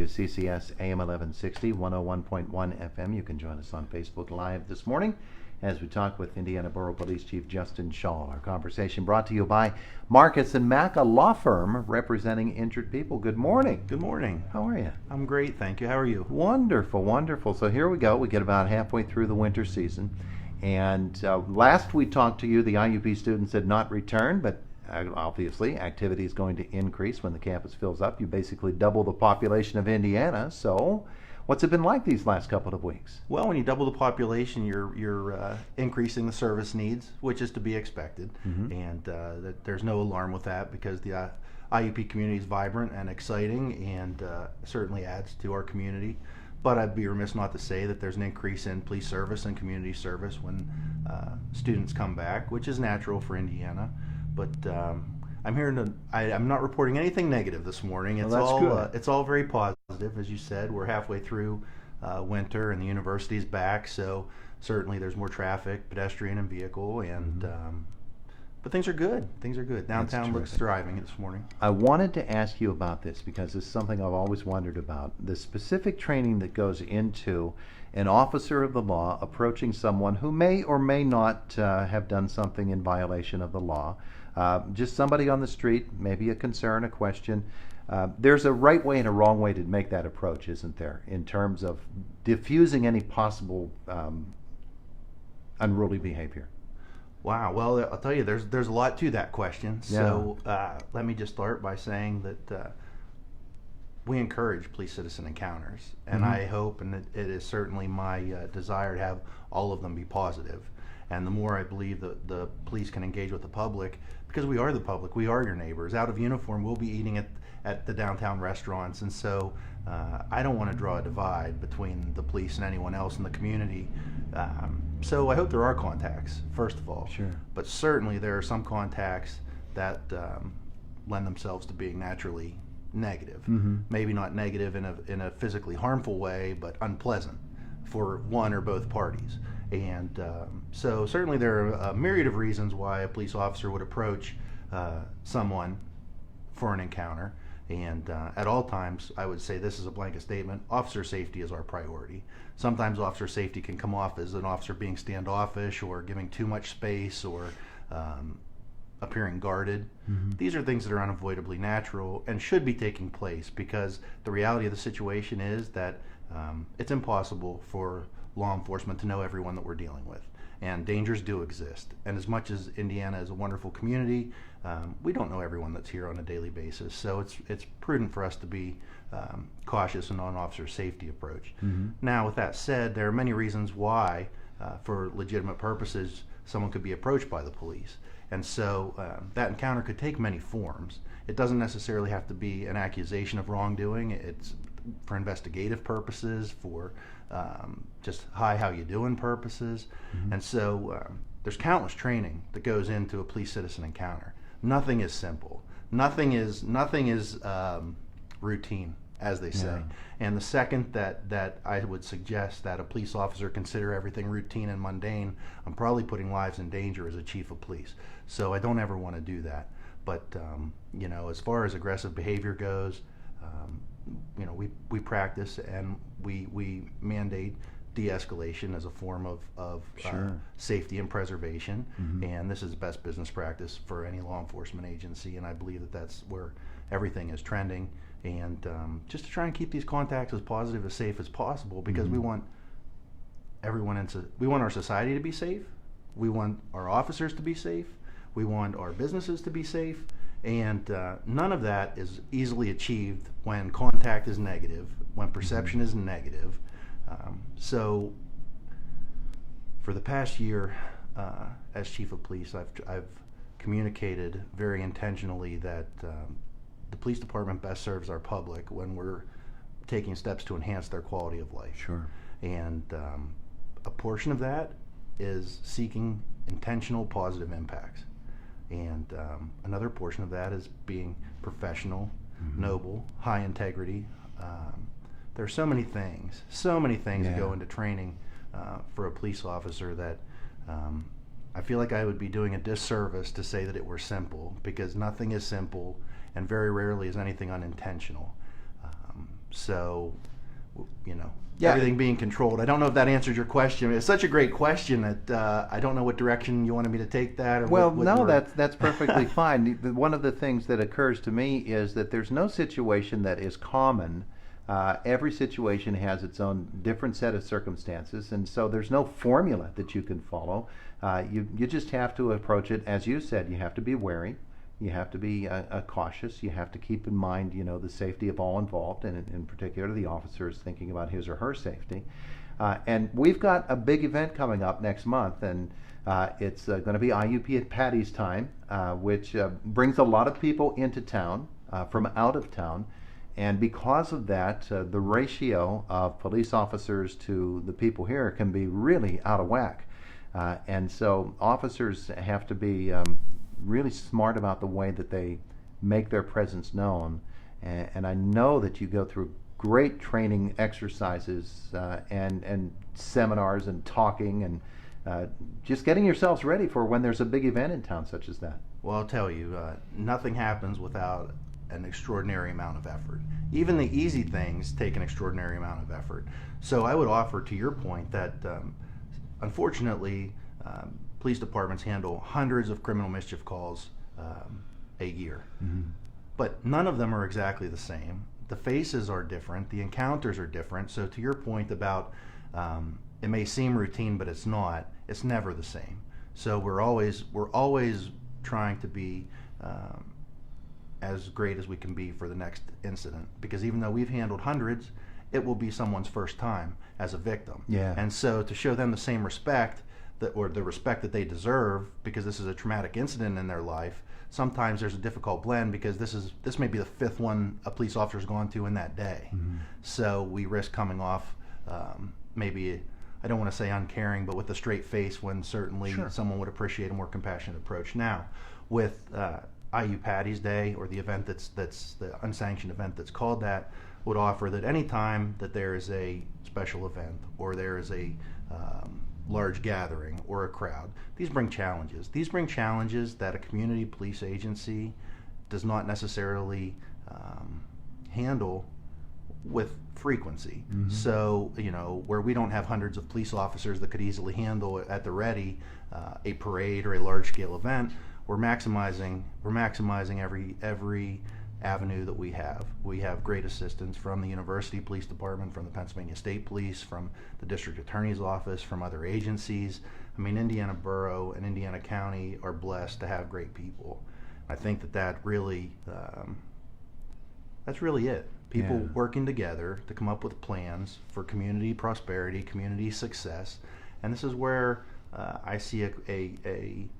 WCCS AM 1160, 101.1 FM. You can join us on Facebook Live this morning as we talk with Indiana Borough Police Chief Justin Schawl. Our conversation brought to you by Marcus and Mack, a law firm representing injured people. Good morning. Good morning. How are you? I'm great, thank you. How are you? Wonderful, wonderful. So here we go. We get about halfway through the winter season. And last we talked to you, the IUP students had not returned, but obviously activity is going to increase when the campus fills up. You basically double the population of Indiana. So what's it been like these last couple of weeks? Well, when you double the population, you're increasing the service needs, which is to be expected. And there's no alarm with that because the IUP community is vibrant and exciting and certainly adds to our community. But I'd be remiss not to say that there's an increase in police service and community service when students come back, which is natural for Indiana. But I'm not reporting anything negative this morning. It's it's all very positive, as you said. We're halfway through winter, and the university's back, so certainly there's more traffic, pedestrian and vehicle, and but things are good. Things are good. Downtown looks thriving this morning. I wanted to ask you about this because it's something I've always wondered about. The specific training that goes into an officer of the law approaching someone who may or may not have done something in violation of the law. Just somebody on the street, maybe a concern, a question. There's a right way and a wrong way to make that approach, isn't there, in terms of diffusing any possible unruly behavior? Wow. Well, I'll tell you, there's a lot to that question. Yeah. So let me just start by saying that we encourage police-citizen encounters, and I hope, and it is certainly my desire to have all of them be positive. And the more I believe that the police can engage with the public, because we are the public, we are your neighbors. Out of uniform, we'll be eating at the downtown restaurants, and so I don't want to draw a divide between the police and anyone else in the community. So I hope there are contacts, first of all. Sure. But certainly there are some contacts that lend themselves to being naturally negative. Maybe not negative in a physically harmful way, but unpleasant for one or both parties. And so certainly there are a myriad of reasons why a police officer would approach someone for an encounter. And at all times, I would say this is a blanket statement, officer safety is our priority. Sometimes officer safety can come off as an officer being standoffish or giving too much space or appearing guarded. These are things that are unavoidably natural and should be taking place because the reality of the situation is that it's impossible for law enforcement to know everyone that we're dealing with. And dangers do exist. And as much as Indiana is a wonderful community, we don't know everyone that's here on a daily basis. So it's prudent for us to be cautious and on officer safety approach. Now, with that said, there are many reasons why, for legitimate purposes, someone could be approached by the police. And so that encounter could take many forms. It doesn't necessarily have to be an accusation of wrongdoing. It's for investigative purposes, for just hi, how you doing purposes. And so there's countless training that goes into a police-citizen encounter. Nothing is simple. Nothing is routine, as they say. And the second that I would suggest that a police officer consider everything routine and mundane, I'm probably putting lives in danger as a chief of police. So I don't ever want to do that. But as far as aggressive behavior goes, we practice and we mandate de-escalation as a form of safety and preservation, and this is best business practice for any law enforcement agency, and I believe that that's where everything is trending, and just to try and keep these contacts as positive, as safe as possible, because we want we want our society to be safe, we want our officers to be safe, we want our businesses to be safe, and none of that is easily achieved when contact is negative, when perception is negative. So for the past year, as chief of police, I've communicated very intentionally that the police department best serves our public when we're taking steps to enhance their quality of life. Sure. And a portion of that is seeking intentional positive impacts. And another portion of that is being professional, noble, high integrity. There are so many things that go into training for a police officer that I feel like I would be doing a disservice to say that it were simple, because nothing is simple and very rarely is anything unintentional. So, you know, Yeah. everything being controlled. I don't know if that answers your question. It's such a great question that I don't know what direction you wanted me to take that. Or Well, what no, your- that's perfectly fine. One of the things that occurs to me is that there's no situation that is common. Every situation has its own different set of circumstances, and so there's no formula that you can follow. You just have to approach it, as you said. You have to be wary. You have to be cautious. You have to keep in mind, the safety of all involved, and in particular the officers thinking about his or her safety. And we've got a big event coming up next month, and it's going to be IUPattys time, which brings a lot of people into town from out of town. And because of that, the ratio of police officers to the people here can be really out of whack. And so officers have to be really smart about the way that they make their presence known. And I know that you go through great training exercises and seminars and talking and just getting yourselves ready for when there's a big event in town such as that. Well, I'll tell you, nothing happens without an extraordinary amount of effort. Even the easy things take an extraordinary amount of effort. So I would offer, to your point, that unfortunately, police departments handle hundreds of criminal mischief calls a year. Mm-hmm. But none of them are exactly the same. The faces are different. The encounters are different. So to your point about it may seem routine, but it's not. It's never the same. So we're always trying to be as great as we can be for the next incident. Because even though we've handled hundreds, it will be someone's first time as a victim. Yeah. And so to show them the same respect or the respect that they deserve, because this is a traumatic incident in their life, sometimes there's a difficult blend because this may be the fifth one a police officer's gone to in that day. Mm-hmm. So we risk coming off maybe, I don't want to say uncaring, but with a straight face when certainly Sure. someone would appreciate a more compassionate approach. Now, with IUPattys Day, or the event that's the unsanctioned event that's called that, would offer that any time that there is a special event or there is a large gathering or a crowd, these bring challenges. These bring challenges that a community police agency does not necessarily handle with frequency. Mm-hmm. So, where we don't have hundreds of police officers that could easily handle at the ready a parade or a large scale event, we're maximizing every avenue that we have. We have great assistance from the University Police Department, from the Pennsylvania State Police, from the District Attorney's Office, from other agencies. I mean, Indiana Borough and Indiana County are blessed to have great people. I think that really, that's really it. People Yeah. working together to come up with plans for community prosperity, community success, and this is where I see an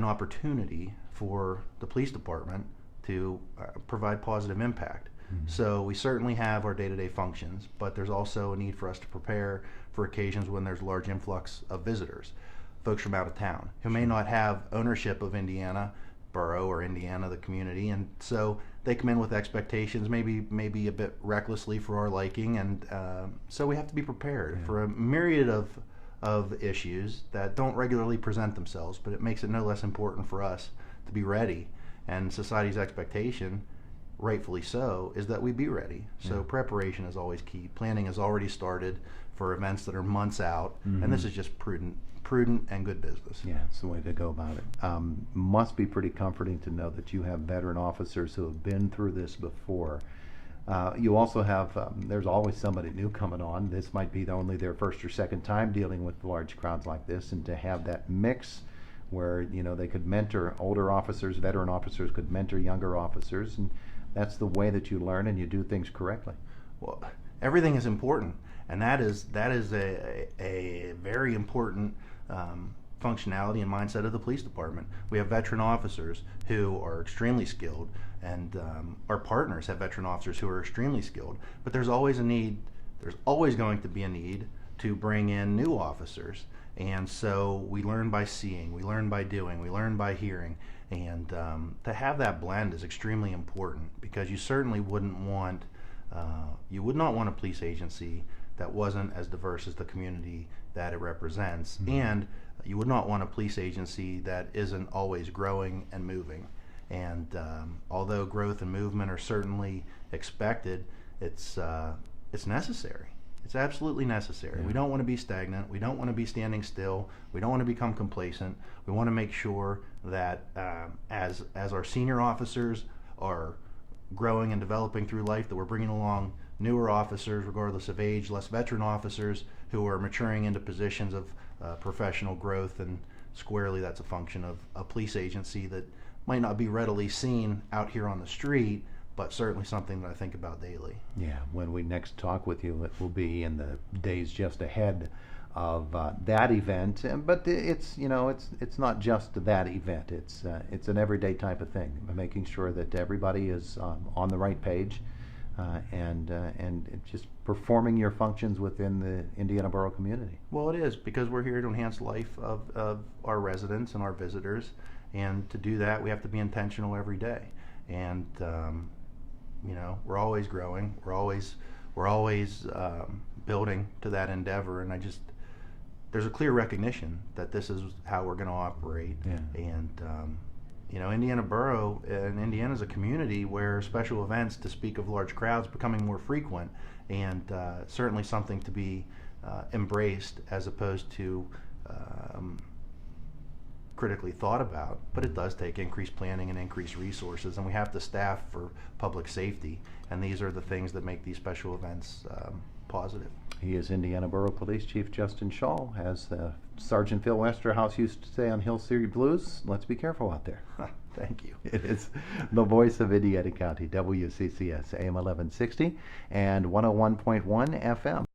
opportunity for the police department to provide positive impact. Mm-hmm. So we certainly have our day-to-day functions, but there's also a need for us to prepare for occasions when there's a large influx of visitors, folks from out of town who may not have ownership of Indiana Borough or Indiana, the community, and so they come in with expectations, maybe a bit recklessly for our liking, and so we have to be prepared for a myriad of issues that don't regularly present themselves, but it makes it no less important for us to be ready. And society's expectation, rightfully so, is that we be ready. So preparation is always key. Planning has already started for events that are months out, and this is just prudent and good business. Yeah, it's the way to go about it. Must be pretty comforting to know that you have veteran officers who have been through this before. You also have, there's always somebody new coming on. This might be only their first or second time dealing with large crowds like this, and to have that mix where they could mentor older officers, veteran officers could mentor younger officers, and that's the way that you learn and you do things correctly. Well, everything is important, and that is a very important functionality and mindset of the police department. We have veteran officers who are extremely skilled, and our partners have veteran officers who are extremely skilled, but there's always going to be a need to bring in new officers. And so we learn by seeing, we learn by doing, we learn by hearing, and to have that blend is extremely important, because you certainly would not want a police agency that wasn't as diverse as the community that it represents, and you would not want a police agency that isn't always growing and moving. And although growth and movement are certainly expected, it's necessary. It's absolutely necessary. Yeah. We don't want to be stagnant. We don't want to be standing still. We don't want to become complacent. We want to make sure that as our senior officers are growing and developing through life, that we're bringing along newer officers, regardless of age, less veteran officers who are maturing into positions of professional growth. And squarely, that's a function of a police agency that might not be readily seen out here on the street, but certainly something that I think about daily. Yeah, when we next talk with you, it will be in the days just ahead of that event. But it's not just that event. It's an everyday type of thing, making sure that everybody is on the right page, and just performing your functions within the Indiana Borough community. Well, it is, because we're here to enhance the life of our residents and our visitors, and to do that, we have to be intentional every day. And we're always growing. We're always building to that endeavor. And there's a clear recognition that this is how we're going to operate. Yeah. And Indiana Borough and Indiana is a community where special events, to speak of large crowds, becoming more frequent, and certainly something to be embraced as opposed to critically thought about. But it does take increased planning and increased resources, and we have to staff for public safety, and these are the things that make these special events positive. He is Indiana Borough Police Chief Justin Schawl. As Sergeant Phil Westerhouse used to say on Hill City Blues, let's be careful out there. Thank you. It is the voice of Indiana County, WCCS, AM 1160 and 101.1 FM.